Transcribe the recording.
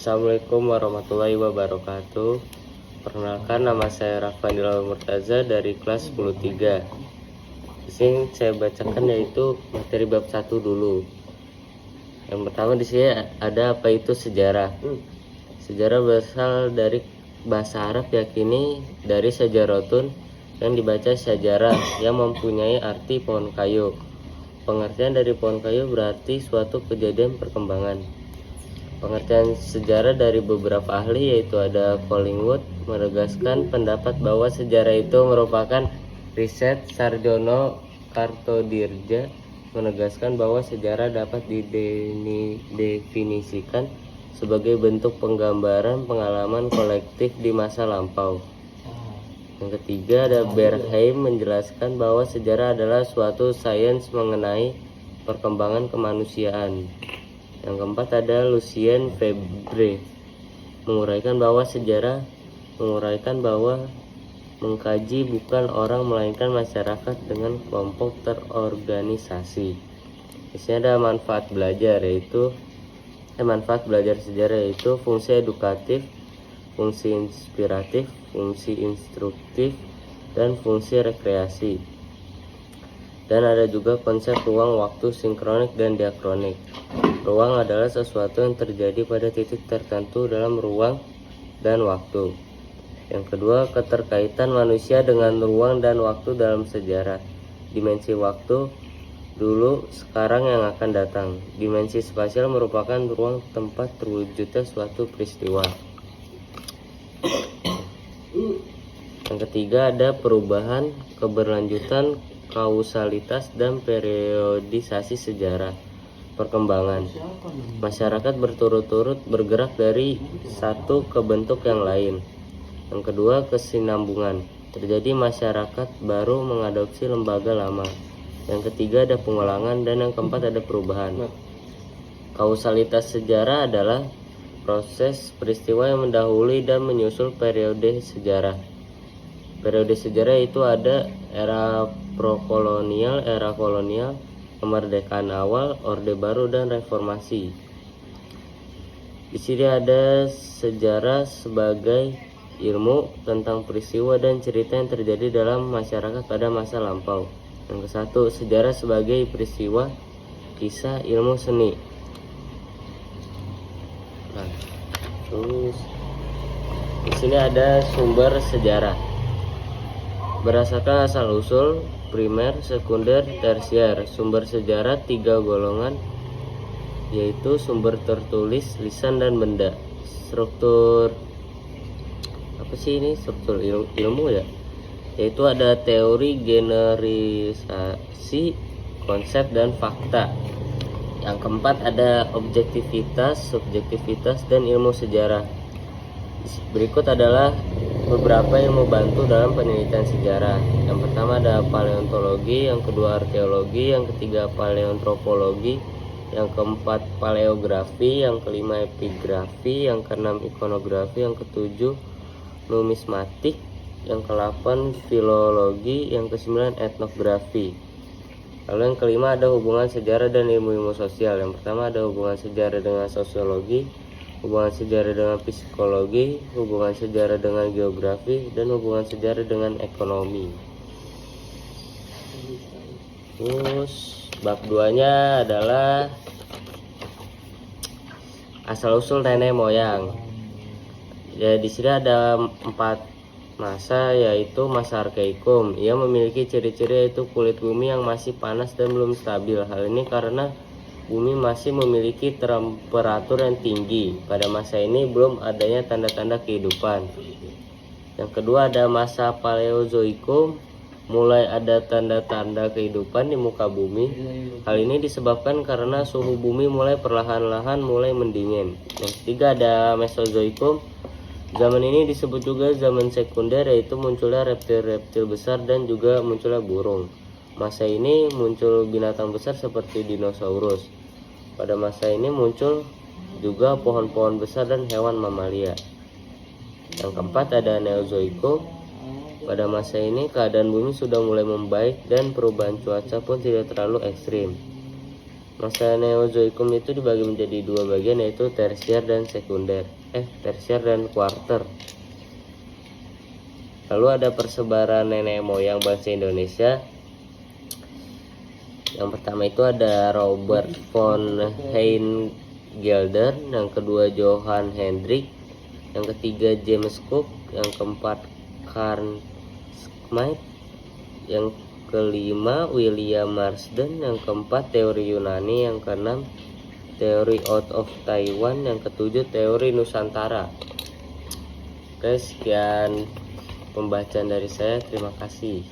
Assalamualaikum warahmatullahi wabarakatuh. Perkenalkan, nama saya Raffanil Murtaza dari kelas 10-3. Di sini saya bacakan yaitu materi bab 1 dulu. Yang pertama di sini ada apa itu sejarah. Sejarah berasal dari bahasa Arab, yakini dari sajaratun yang dibaca sejarah, yang mempunyai arti pohon kayu. Pengertian dari pohon kayu berarti suatu kejadian perkembangan. Pengertian sejarah dari beberapa ahli yaitu ada Collingwood menegaskan pendapat bahwa sejarah itu merupakan riset. Sarjono Kartodirja menegaskan bahwa sejarah dapat didefinisikan sebagai bentuk penggambaran pengalaman kolektif di masa lampau. Yang ketiga ada Bernheim menjelaskan bahwa sejarah adalah suatu sains mengenai perkembangan kemanusiaan. Yang keempat ada Lucien Febvre menguraikan bahwa sejarah mengkaji bukan orang melainkan masyarakat dengan kelompok terorganisasi. Di sini ada manfaat belajar sejarah yaitu fungsi edukatif, fungsi inspiratif, fungsi instruktif, dan fungsi rekreasi. Dan ada juga konsep ruang waktu sinkronik dan diakronik. Ruang adalah sesuatu yang terjadi pada titik tertentu dalam ruang dan waktu. Yang kedua, keterkaitan manusia dengan ruang dan waktu dalam sejarah. Dimensi waktu dulu, sekarang, yang akan datang. Dimensi spasial merupakan ruang tempat terwujudnya suatu peristiwa. Yang ketiga ada perubahan, keberlanjutan, kausalitas, dan periodisasi sejarah. Perkembangan masyarakat berturut-turut bergerak dari satu ke bentuk yang lain. Yang kedua, kesinambungan, terjadi masyarakat baru mengadopsi lembaga lama. Yang ketiga ada pengulangan, dan yang keempat ada perubahan. Kausalitas sejarah adalah proses peristiwa yang mendahului dan menyusul periode sejarah. Periode sejarah itu ada era prokolonial, era kolonial, kemerdekaan awal, Orde Baru, dan reformasi. Di sini ada sejarah sebagai ilmu tentang peristiwa dan cerita yang terjadi dalam masyarakat pada masa lampau. Yang ke-1, sejarah sebagai peristiwa, kisah, ilmu, seni. Nah, terus di sini ada sumber sejarah. Berdasarkan asal-usul, primer, sekunder, tersier. Sumber sejarah 3 golongan, yaitu sumber tertulis, lisan, dan benda. Struktur struktur ilmu yaitu ada teori, generalisasi, konsep, dan fakta. Yang keempat ada objektivitas, subjektivitas, dan ilmu sejarah. Berikut adalah beberapa yang membantu dalam penelitian sejarah. Yang pertama ada paleontologi, yang kedua arkeologi, yang ketiga paleontropologi, yang keempat paleografi, yang kelima epigrafi, yang keenam ikonografi, yang ketujuh numismatik, yang ke-8 filologi, yang ke-9 etnografi. Lalu yang kelima ada hubungan sejarah dan ilmu-ilmu sosial. Yang pertama ada hubungan sejarah dengan sosiologi, hubungan sejarah dengan psikologi, hubungan sejarah dengan geografi, dan hubungan sejarah dengan ekonomi. Terus bab 2-nya adalah asal-usul nenek moyang. Ya, di sini ada 4 masa, yaitu masa arkaikum. Ia memiliki ciri-ciri yaitu kulit bumi yang masih panas dan belum stabil. Hal ini karena bumi masih memiliki temperatur yang tinggi. Pada masa ini belum adanya tanda-tanda kehidupan. Yang kedua ada masa paleozoikum. Mulai ada tanda-tanda kehidupan di muka bumi. Hal ini disebabkan karena suhu bumi mulai perlahan-lahan mulai mendingin. Yang ketiga ada mesozoikum. Zaman ini disebut juga zaman sekunder, yaitu munculnya reptil-reptil besar dan juga munculnya burung. Masa ini muncul binatang besar seperti dinosaurus. Pada masa ini muncul juga pohon-pohon besar dan hewan mamalia. Yang keempat ada Neozoikum. Pada masa ini keadaan bumi sudah mulai membaik dan perubahan cuaca pun tidak terlalu ekstrim. Masa Neozoikum itu dibagi menjadi dua bagian, yaitu tersier dan sekunder. Tersier dan kuarter. Lalu ada persebaran nenek moyang bangsa Indonesia. Yang pertama itu ada Robert von Heingelder, yang kedua Johann Hendrik, yang ketiga James Cook, yang keempat Carl Schmitt, yang kelima William Marsden, yang keempat teori Yunani, yang keenam teori out of Taiwan, yang ketujuh teori Nusantara. Oke, sekian pembacaan dari saya. Terima kasih.